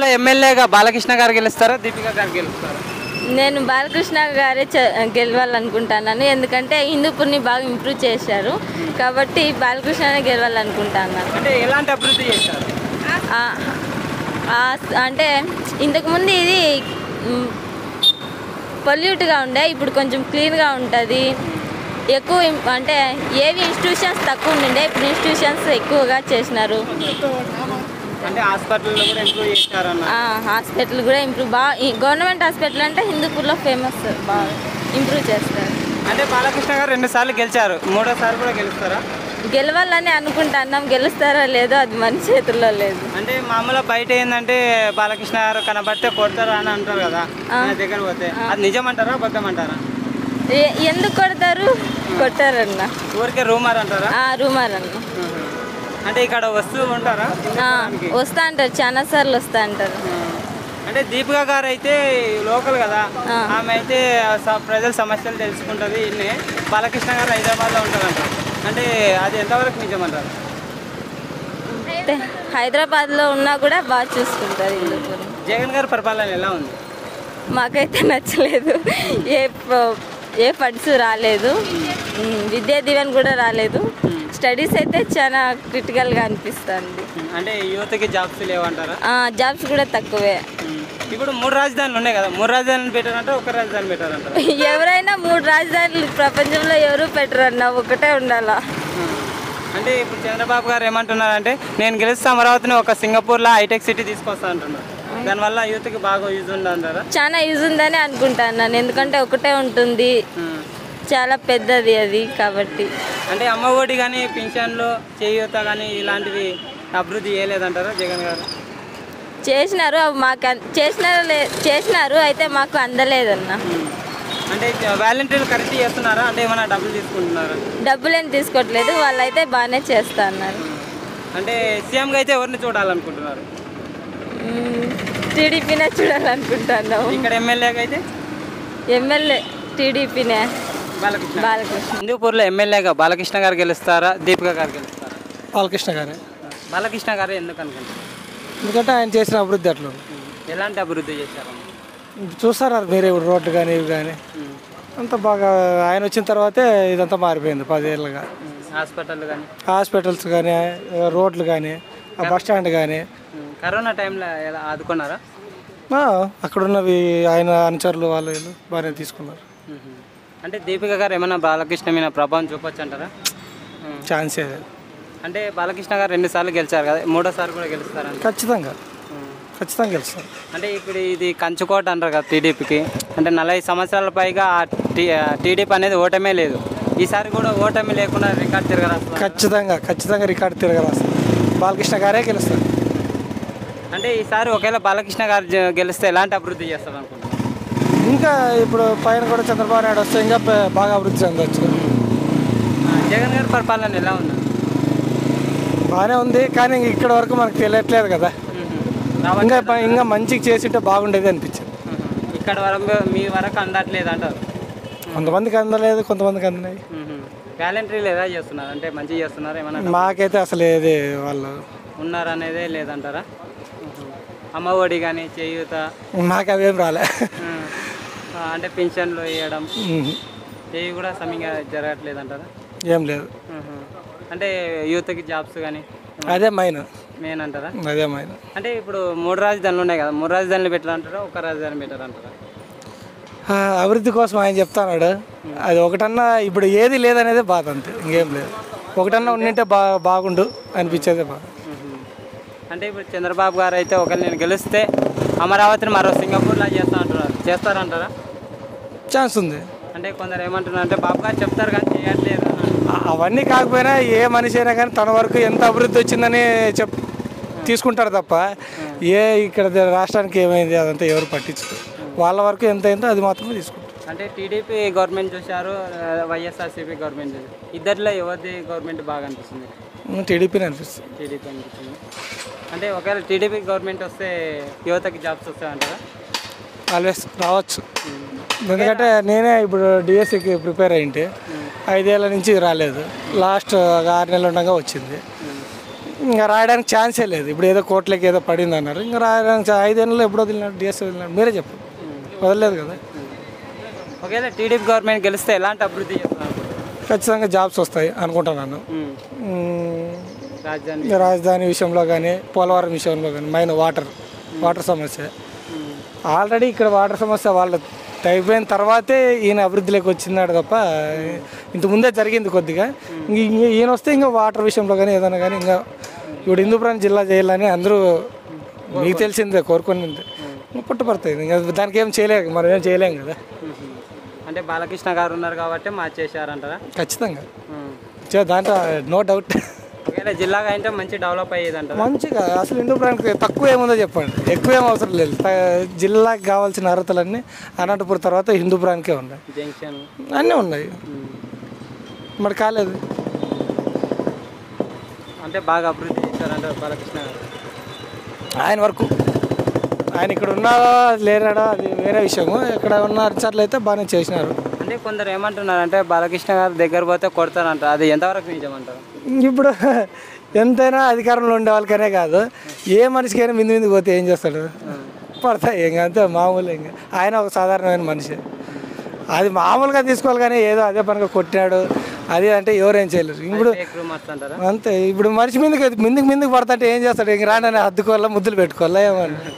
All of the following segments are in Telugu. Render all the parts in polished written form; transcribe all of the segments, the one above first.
హిందూపూర్లో ఎమ్మెల్యేగా బాలకృష్ణ గారు గెలుస్తారా, దీపిక గారు గెలుస్తారా? నేను బాలకృష్ణ గారే గెలవాలనుకుంటున్నాను. ఎందుకంటే హిందూపూర్ని బాగా ఇంప్రూవ్ చేశారు కాబట్టి బాలకృష్ణనే గెలవాలనుకుంటున్నాను. అంటే ఎలాంటి అభివృద్ధి చేశారు? అంటే ఇంతకుముందు ఇది పొల్యూట్గా ఉండే, ఇప్పుడు కొంచెం క్లీన్గా ఉంటుంది. ఎక్కువ అంటే ఏవి ఇన్స్టిట్యూషన్స్ తక్కువ ఉండే, ఇప్పుడు ఇన్స్టిట్యూషన్స్ ఎక్కువగా చేసినారు. అంటే హాస్పిటల్లో కూడా ఇంప్రూవ్ చేశారన్న. హాస్పిటల్ కూడా ఇంప్రూవ్ బాగా, గవర్నమెంట్ హాస్పిటల్ అంటే హిందూపూర్లో ఫేమస్, బాగా ఇంప్రూవ్ చేస్తారు. అంటే బాలకృష్ణ గారు 2 సార్లు గెలిచారు, 3వ సారి కూడా గెలుస్తారా? గెలవాలని అనుకుంటున్నాం, గెలుస్తారో లేదో అది మన చేతుల్లో లేదు. అంటే మామూలుగా బయట ఏంటంటే బాలకృష్ణ గారు కనబడితే కొడతారా అని అంటారు కదా, దగ్గర పోతే అది నిజమంటారా అబద్ధం అంటారా? ఎందుకు కొడతారు? కొట్టారన్న, ఊరికే రూమర్ అంటారా? రూమర్ అన్న. అంటే ఇక్కడ వస్తూ ఉంటారా? వస్తా అంటారు, చాలా సార్లు వస్తా అంటారు. అంటే దీపిక గారు అయితే లోకల్ కదా, ఆమె అయితే ప్రజల సమస్యలు తెలుసుకుంటుంది. ఇన్ని బాలకృష్ణ గారు హైదరాబాద్లో ఉంటారంటారు. అంటే అది ఎంతవరకు నిజమంటారు? హైదరాబాద్లో ఉన్నా కూడా బాగా చూసుకుంటారు. జగన్ గారి పరిపాలన ఎలా ఉంది? మాకైతే నచ్చలేదు. ఏ ఫండ్స్ రాలేదు, విద్యా దీవెన కూడా రాలేదు. స్టడీస్ అయితే చాలా క్రిటికల్గా అనిపిస్తుంది. అంటే యువతకి జాబ్స్ లేవంటారా? జాబ్స్ కూడా తక్కువే. ఇప్పుడు 3 రాజధానులు ఉన్నాయి కదా, 3 రాజధానులు పెట్టారంటే ఒక రాజధాని పెట్టారంటారు. ఎవరైనా 3 రాజధానులు ప్రపంచంలో ఎవరు పెట్టరన్నా, ఒకటే ఉండాలా. అంటే ఇప్పుడు చంద్రబాబు గారు ఏమంటున్నారంటే, నేను గెలిస్తే అమరావతిని ఒక సింగపూర్లో హైటెక్ సిటీ తీసుకొస్తా అంటున్నారు. దానివల్ల యూత్కి బాగా యూజ్ ఉందంటారా? చాలా యూజ్ ఉందని అనుకుంటున్నాను. ఎందుకంటే ఒకటే ఉంటుంది, చాలా పెద్దది అది కాబట్టి. అంటే అమ్మ ఒడి కానీ, పింఛన్లు, చేయూత కానీ ఇలాంటివి అభివృద్ధి చేయలేదంటారా జగన్ గారు? చేసినారు, మాకు చేసినారు అయితే మాకు అందలేదన్న. అంటే వాలంటీర్లు కరెక్ట్ చేస్తున్నారా? అంటే ఏమైనా డబ్బులు తీసుకుంటున్నారా? డబ్బులు ఏం తీసుకోవట్లేదు, వాళ్ళైతే బాగానే చేస్తా అన్నారు. అంటే సీఎంగా అయితే ఎవరిని చూడాలనుకుంటున్నారు? టీడీపీనే చూడాలనుకుంటున్నాము. ఇక్కడ ఎమ్మెల్యేగా అయితే ఎమ్మెల్యే టీడీపీనే, బాలకృష్ణ. హిందూపూర్లో ఎమ్మెల్యేగా బాలకృష్ణ గారు గెలుస్తారా, దీపిక గారు గెలుస్తారా? బాలకృష్ణ గారే. బాలకృష్ణ గారే ఎందుకు అనుకుంటారు? ఎందుకంటే ఆయన చేసిన అభివృద్ధి అట్లా. ఎలాంటి అభివృద్ధి చేశారు? చూస్తున్నారు మీరే, ఇప్పుడు రోడ్లు కానీ ఇవి కానీ అంత బాగా ఆయన వచ్చిన తర్వాతే ఇదంతా మారిపోయింది 10 ఏళ్ళుగా. హాస్పిటల్ కానీ, హాస్పిటల్స్ కానీ, రోడ్లు కానీ, బస్ స్టాండ్ కానీ. కరోనా టైంలో ఎలా ఆదుకున్నారా? అక్కడ ఉన్నవి ఆయన అనుచరులు వాళ్ళు వీళ్ళు బాగానే తీసుకున్నారు. అంటే దీపిక గారు ఏమైనా బాలకృష్ణ మీద ప్రభావం చూపొచ్చు అంటారా? ఛాన్సే. అంటే బాలకృష్ణ గారు 2 సార్లు గెలిచారు కదా, 3వ సారి కూడా గెలుస్తారా? ఖచ్చితంగా గెలుస్తారు. అంటే ఇప్పుడు ఇది కంచుకోట అంటారు కదా టీడీపీకి. అంటే 40 సంవత్సరాల పైగా టీడీపీ అనేది ఓటమే లేదు. ఈసారి కూడా ఓటమి లేకుండా రికార్డు తిరగరాస్తారు. ఖచ్చితంగా రికార్డు తిరగరాస్తారు. బాలకృష్ణ గారే గెలుస్తారు. అంటే ఈసారి ఒకవేళ బాలకృష్ణ గారు గెలిస్తే ఎలాంటి అభివృద్ధి చేస్తారు అనుకుంటున్నారు? ఇంకా ఇప్పుడు పైన కూడా చంద్రబాబు నాయుడు వస్తే ఇంకా బాగా అభివృద్ధి చెందవచ్చు. జగన్ గారి పరిపాలన ఎలా ఉంది? బాగానే ఉంది, కానీ ఇక్కడ వరకు మనకు తెలియట్లేదు కదా. ఇంకా మంచిగా చేసింటే బాగుండేది అనిపించింది. ఇక్కడ వరకు మీ వరకు అందట్లేదు అంటారు? కొంతమందికి అందలేదు, కొంతమందికి అందినాయి. వాలంటీర్లు ఎలా చేస్తున్నారు? అంటే మంచిగా చేస్తున్నారు ఏమన్నా? మాకైతే అసలు ఏది వాళ్ళు ఉన్నారనేదే లేదంటారా? అమ్మ ఒడి కానీ, చేయూత మాకు అవేం రాలే. అంటే పింఛన్లు వేయడం ఏవి కూడా సమయంగా జరగట్లేదు అంటారా? ఏం లేదు. అంటే యూత్కి జాబ్స్ కానీ అదే మెయిన్ అంటారా? అదే మెయిన్. అంటే ఇప్పుడు 3 రాజధానులు ఉన్నాయి కదా, 3 రాజధానులు పెట్టారంటారా, ఒక రాజధాని పెట్టారంటారా? అభివృద్ధి కోసం ఆయన చెప్తాడు. అది ఒకటన్నా ఇప్పుడు ఏది లేదనేదే బాధ, అంతే, ఇంకేం లేదు. ఒకటన్నా ఉండింటే బాగుండు అనిపించేదే బాధ. అంటే ఇప్పుడు చంద్రబాబు గారు అయితే ఒకవేళ నేను గెలిస్తే అమరావతిని మరో సింగపూర్లా చేస్తారంటారా? ఛాన్స్ ఉంది. అంటే కొందరు ఏమంటున్నారు అంటే బాబు గారు చెప్తారు కానీ చేయట్లేదు. అవన్నీ కాకపోయినా ఏ మనిషి అయినా కానీ తన వరకు ఎంత అభివృద్ధి వచ్చిందని తీసుకుంటారు తప్ప ఇక్కడ రాష్ట్రానికి ఏమైంది అదంతా ఎవరు పట్టించుకోరు. వాళ్ళ వరకు ఎంత అయిందో అది మాత్రమే తీసుకుంటారు. అంటే టీడీపీ గవర్నమెంట్ చూశారు, వైఎస్ఆర్సీపీ గవర్నమెంట్ చూసారు. ఇద్దరిలో ఎవరిది గవర్నమెంట్ బాగా అనిపిస్తుంది? టీడీపీని అనిపిస్తుంది. టీడీపీ అనిపిస్తుంది. అంటే ఒకవేళ టీడీపీ గవర్నమెంట్ వస్తే యువతకి జాబ్స్ వస్తాయంటారా? ఆల్వేస్ రావచ్చు. ఎందుకంటే నేనే ఇప్పుడు డిఎస్సికి ప్రిపేర్ అయ్యింటే 5 ఏళ్ళ నుంచి రాలేదు. లాస్ట్ 6 నెలలు ఉండగా వచ్చింది. ఇంకా రాయడానికి ఛాన్సే లేదు. ఇప్పుడు ఏదో కోట్లకి ఏదో పడింది అన్నారు, ఇంకా రాయడానికి 5 ఏళ్ళలో ఎప్పుడు వదిలినాడు డిఎస్ వదిలినాడు, మీరే చెప్పు, వదలలేదు కదా. ఒకవేళ టీడీపీ గవర్నమెంట్ గెలిస్తే ఎలాంటి అభివృద్ధి చేస్తున్నారు? ఖచ్చితంగా జాబ్స్ వస్తాయి అనుకుంటున్నాను. రాజధాని విషయంలో కానీ, పోలవరం విషయంలో కానీ, మెయిన్ వాటర్ సమస్య. ఆల్రెడీ ఇక్కడ వాటర్ సమస్య వాళ్ళ అయిపోయిన తర్వాతే ఈయన అభివృద్ధిలోకి వచ్చినాడు తప్ప ఇంతకుముందే జరిగింది కొద్దిగా. ఈయన వస్తే ఇంకా వాటర్ విషయంలో కానీ ఏదైనా కానీ ఇంకా ఇప్పుడు హిందూపురం జిల్లా చేయాలని అందరూ మీకు తెలిసిందే కోరుకుని పుట్టపడతాయి. ఇంకా దానికి ఏం చేయలేము, మనం ఏం చేయలేము కదా. అంటే బాలకృష్ణ గారు ఉన్నారు కాబట్టి మార్చేశారంటారా? ఖచ్చితంగా దాంట్లో నో డౌట్. ఒకవేళ జిల్లాగా అయితే మంచి డెవలప్ అయ్యేదంట. మంచిగా అసలు హిందూపురానికి తక్కువ ఏముందో చెప్పండి, ఎక్కువ ఏం అవసరం లేదు. జిల్లాకి కావాల్సిన అర్హతలన్నీ అనంతపురం తర్వాత హిందూపురానికే ఉన్నాయి, జంక్షన్ అన్నీ ఉన్నాయి, మరి కాలేదు. అంటే బాగా అభివృద్ధి చేశారంట బాలకృష్ణ గారు. ఆయన వరకు ఆయన ఇక్కడ ఉన్నాడో లేనాడో అది వేరే విషయము. ఇక్కడ ఉన్న అర్చర్లు అయితే బాగానే చేసినారు. అంటే కొందరు ఏమంటున్నారు అంటే బాలకృష్ణ గారు దగ్గర పోతే కొడతారంట, అది ఎంతవరకు నిజమంటారు? ఇప్పుడు ఎంతైనా అధికారంలో ఉండే వాళ్ళకనే కాదు, ఏ మనిషికైనా ముందుకు పోతే ఏం చేస్తాడు, పడతాయి. ఇంకా అంతే మామూలు. ఇంకా ఆయన ఒక సాధారణమైన మనిషి, అది మామూలుగా తీసుకోవాలి. కానీ ఏదో అదే పనిగా కొట్టాడు అది అంటే ఎవరేం చేయలేరు. ఇప్పుడు అంతే. ఇప్పుడు మనిషి ముందుకు పడతాంటే ఏం చేస్తాడు? ఇంక రాని హద్దుకోవాలా, ముద్దులు పెట్టుకోవాలా, ఏమన్నా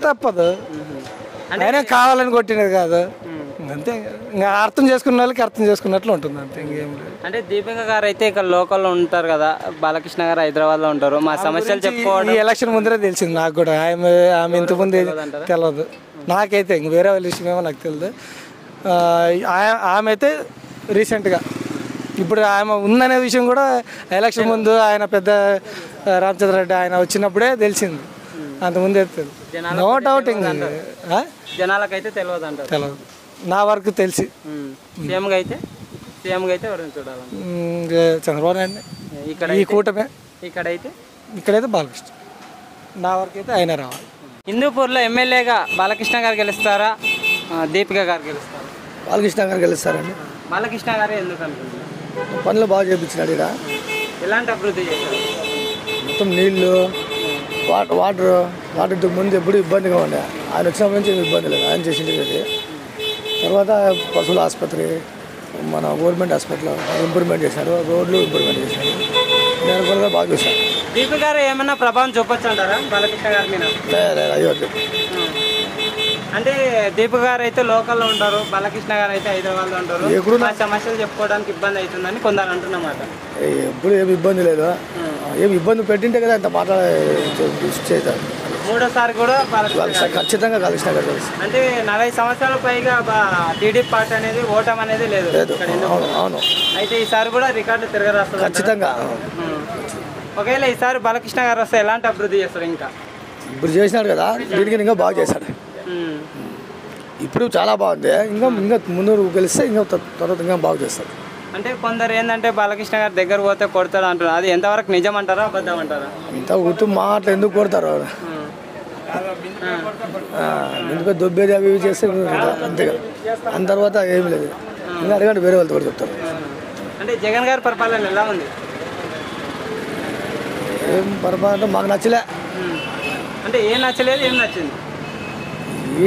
తప్పదు. ఆయన కావాలని కొట్టినది కాదు, అంతే. ఇంకా అర్థం చేసుకున్న వాళ్ళకి అర్థం చేసుకున్నట్లు ఉంటుంది, అంతే. ఇంకేం లేదు. అంటే దీపిక గారు అయితే ఇక్కడ లోకల్లో ఉంటారు కదా, బాలకృష్ణ గారు హైదరాబాద్లో ఉంటారు. మా సమస్యలు చెప్పుకోవడం ఈ ఎలక్షన్ ముందరే తెలిసింది నాకు కూడా. ఆమె ఇంతకుముందు తెలియదు నాకైతే, ఇంక వేరే వాళ్ళ విషయమేమో నాకు తెలియదు. ఆమె అయితే రీసెంట్గా ఇప్పుడు ఆమె ఉందనే విషయం కూడా ఎలక్షన్ ముందు ఆయన పెద్ద రామచంద్ర రెడ్డి ఆయన వచ్చినప్పుడే తెలిసింది, అంతకుముందే తెలియదు. No doubt. ఇంకా జనాలకైతే తెలియదు అంటారు. తెలియదు నా వరకు తెలిసి. సీఎంగా అయితే ఎవరిని చూడాలి? చంద్రబాబు నాయుడు. ఇక్కడ ఈ కూటమే. ఇక్కడైతే బాలకృష్ణ. నా వరకు అయితే ఆయన రావాలి. హిందూపూర్లో ఎమ్మెల్యేగా బాలకృష్ణ గారు గెలుస్తారా, దీపిక గారు గెలుస్తారా? బాలకృష్ణ గారు గెలుస్తారండి. బాలకృష్ణ గారే ఎందుకు అనుకుంటున్నారు? పనులు బాగా చేయించినాడు. ఇక్కడ ఎలాంటి అభివృద్ధి చేశారు? మొత్తం నీళ్లు, వాటర్ ముందు ఎప్పుడు ఇబ్బందిగా ఉండే, ఆయన వచ్చినప్పటి నుంచి ఇబ్బంది లేదు. ఆయన చేసింది తర్వాత పశువుల ఆసుపత్రి, మన గవర్నమెంట్ హాస్పిటల్ ఇంప్రూవ్మెంట్ చేశారు, రోడ్లు ఇంప్రూవ్మెంట్ చేశారు, నేర్పలుగా బాగా చూశారు. దీపిక గారు ఏమన్నా ప్రభావం చూపొచ్చు అంటారా బాలకృష్ణ గారి మీద? అయ్యో, అంటే దీపిక గారు అయితే లోకల్లో ఉంటారు, బాలకృష్ణ గారు అయితే హైదరాబాద్లో ఉంటారు. ఎప్పుడు సమస్యలు చెప్పుకోవడానికి ఇబ్బంది అవుతుందని కొందరు అంటున్నమాట. ఎప్పుడు ఏమి ఇబ్బంది లేదు. ఏమి ఇబ్బంది పెట్టింటే కదా అంత చేస్తారు. మూడోసారి కూడా ఖచ్చితంగా బాలకృష్ణ గారు తెలుసు. అంటే 40 సంవత్సరాల పైగా టీడీపీ పార్టీ అనేది ఓటం అనేది లేదు. అవును. అయితే ఈసారి కూడా రికార్డు తిరగరాస్తారు ఖచ్చితంగా. ఒకవేళ ఈసారి బాలకృష్ణ గారు వస్తే ఎలాంటి అభివృద్ధి చేస్తారు? ఇంకా ఇప్పుడు చేసినాడు కదా, దీనికి ఇంకా బాగా చేశాడు. ఇప్పుడు చాలా బాగుంది. ఇంకా ముందు గెలిస్తే ఇంకా తర్వాత ఇంకా బాగా చేస్తారు. అంటే కొందరు ఏంటంటే బాలకృష్ణ గారి దగ్గర పోతే కొడతారు అంటారు, అది ఎంతవరకు నిజం అంటారా అబద్ధం అంటారా? ఇంత గుర్తు మాట ఎందుకు కొడతారు? ఎందుకు దొబ్బేది అవి ఇవి చేస్తే అంతే కదా. అంత తర్వాత ఏమి లేదు. ఇంకా అడగండి, వేరే వాళ్ళతో కూడా చెప్తారు. అంటే జగన్ గారి పరిపాలన ఎలా ఉంది? ఏం పరిపాలన మాకు నచ్చలే. అంటే ఏం నచ్చలేదు, ఏం నచ్చింది?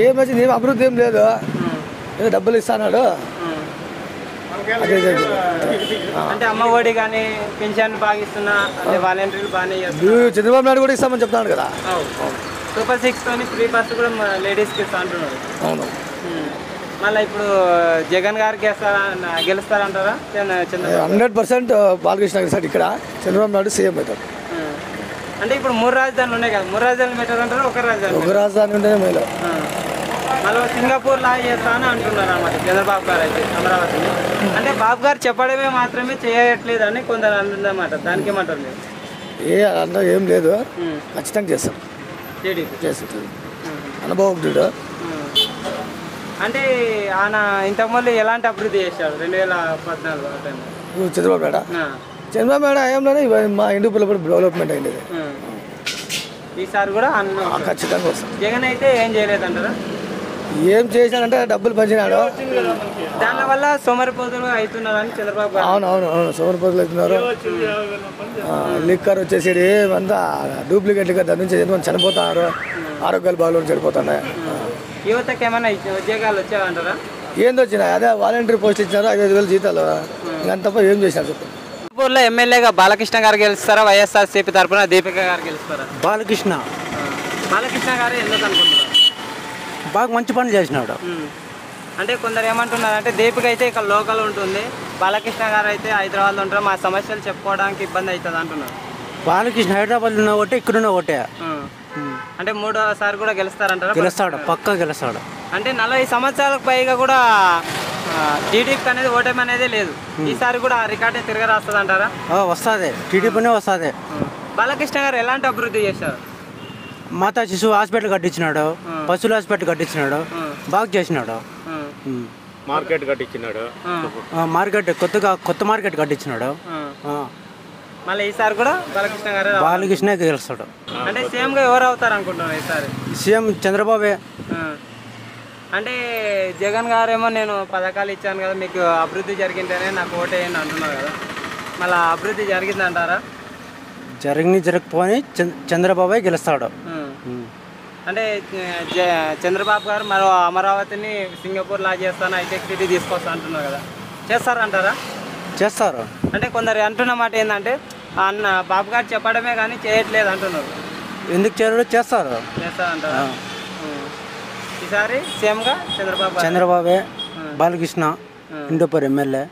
ఏం నచ్చింది? ఏం అభివృద్ధి ఏం లేదు. ఏదో డబ్బులు ఇస్తాడు. అంటే అమ్మ ఒడి కానీ పెన్షన్ బాగా ఇస్తున్నా, వాలంటీర్లు బాగానే చేస్తున్నారు. చంద్రబాబు నాయుడు కూడా ఇస్తామని చెప్తున్నాడు కదా. సూపర్ 6 తోని ఫ్రీ బస్ కూడా లేడీస్కి ఇస్తా అంటున్నారు. అవును. మళ్ళీ ఇప్పుడు జగన్ గారికి గెలుస్తారంటారా? 100% బాలకృష్ణ గెలుస్తాడు. ఇక్కడ చంద్రబాబు నాయుడు సీఎం అవుతాడు. అంటే ఇప్పుడు 3 రాజధానులు ఉన్నాయి కదా, 3 రాజధానులు పెట్టారంటారా? ఒక రాజధాని ఉంటేనే మేలు. మళ్ళీ సింగపూర్ లాగా చేస్తా అని అంటున్నారు అన్నమాట చంద్రబాబు గారు అయితే అమరావతిని. అంటే బాబు గారు చెప్పడమే మాత్రమే చేయట్లేదు అని కొందరు అంటుందన్నమాట. దానికి ఏమంటారు మీరు? అంటే ఏం లేదు, ఖచ్చితంగా చేస్తాం. చేస్తుంది అనుభవజ్ఞుడు. అంటే ఆయన ఇంతకుముందు ఎలాంటి అభివృద్ధి చేశాడు 2014 చంద్రబాబు నాయుడు ఏంలోనే మా హిందూపులో కూడా డెవలప్మెంట్ అయింది. ఈసారి కూడా ఖచ్చితంగా వస్తాం. జగన్ అయితే ఏం చేయలేదంటారా? ఏం చేశాడంటే డబ్బులు పంచినాడు. దానివల్ల సోమరిపోతులు అవుతున్నారని చంద్రబాబు గారు. అవును సోమరిపోతులు అవుతున్నారు. లిక్కర్ వచ్చేసి అంతా డూప్లికేట్ లిక్కర్ దాని నుంచి ఎంతమంది చనిపోతున్నారు, ఆరోగ్యాలు బాగా చనిపోతున్నాయి. యువతకి ఏమైనా ఉద్యోగాలు వచ్చాయంటారా? ఏంది వచ్చినాయి, అదే వాలంటీర్ పోస్ట్ ఇచ్చినారు 5,000 జీతాలు, ఇంకా తప్ప ఏం చేసినారు చెప్పండి. ఊర్లో ఎమ్మెల్యేగా బాలకృష్ణ గారు గెలుస్తారా, వైఎస్ఆర్సీపీ తరఫున దీపిక గారు గెలుస్తారా? బాలకృష్ణ గారు ఎందుకు అనుకుంటున్నారు? బాగా మంచి పనులు చేసినాడు. అంటే కొందరు ఏమంటున్నారు అంటే దీపిక అయితే ఇక్కడ లోకల్ ఉంటుంది, బాలకృష్ణ గారు అయితే హైదరాబాద్లో ఉంటారు, మా సమస్యలు చెప్పుకోవడానికి ఇబ్బంది అవుతుంది అంటున్నారు. బాలకృష్ణ హైదరాబాద్ ఉన్న ఒకటే, ఇక్కడున్న ఒకటే. అంటే మూడోసారి కూడా గెలుస్తారంటారా? గెలుస్తాడు, పక్కా గెలుస్తాడు. అంటే 40 సంవత్సరాలకు పైగా కూడా టీడీపీ అనేది ఓటమి అనేది లేదు. ఈసారి కూడా ఆ రికార్డే తిరగరాస్తుంది అంటారా? వస్తుంది, టీడీపీనే వస్తుంది. బాలకృష్ణ గారు ఎలాంటి అభివృద్ధి చేశారు? మాతా శిశువు హాస్పిటల్ కట్టించినాడు, పశువుల హాస్పిటల్ కట్టించినాడు, బాగా చేసినాడు. మార్కెట్ కట్టించినాడు, మార్కెట్ కొత్త మార్కెట్ కట్టించినాడు. మళ్ళీ ఈసారి కూడా బాలకృష్ణ గెలుస్తాడు. అంటే సీఎం గా ఎవరు అవుతారు అనుకుంటున్నారు ఈసారి? సీఎం చంద్రబాబే. అంటే జగన్ గారేమో నేను పథకాలు ఇచ్చాను కదా, మీకు అభివృద్ధి జరిగింటేనే నాకు ఓటేయండి అంటున్నారు కదా, మళ్ళీ అభివృద్ధి జరిగిందంటారా? జరగకపోని చంద్రబాబే గెలుస్తాడు. అంటే చంద్రబాబు గారు మరో అమరావతిని సింగపూర్ లా చేస్తాను, హైటెక్ సిటీ తీసుకొస్తా అంటున్నారు కదా, చేస్తారంటారా? చేస్తారు. అంటే కొందరు అంటున్న మాట ఏంటంటే అన్న బాబు గారు చెప్పడమే కానీ చేయట్లేదు అంటున్నారు. ఎందుకు చేయరు? చేస్తారు. చేస్తారంటారా? ఈసారి సీఎంగా చంద్రబాబే. బాలకృష్ణ ఇండోపూర్ ఎమ్మెల్యే.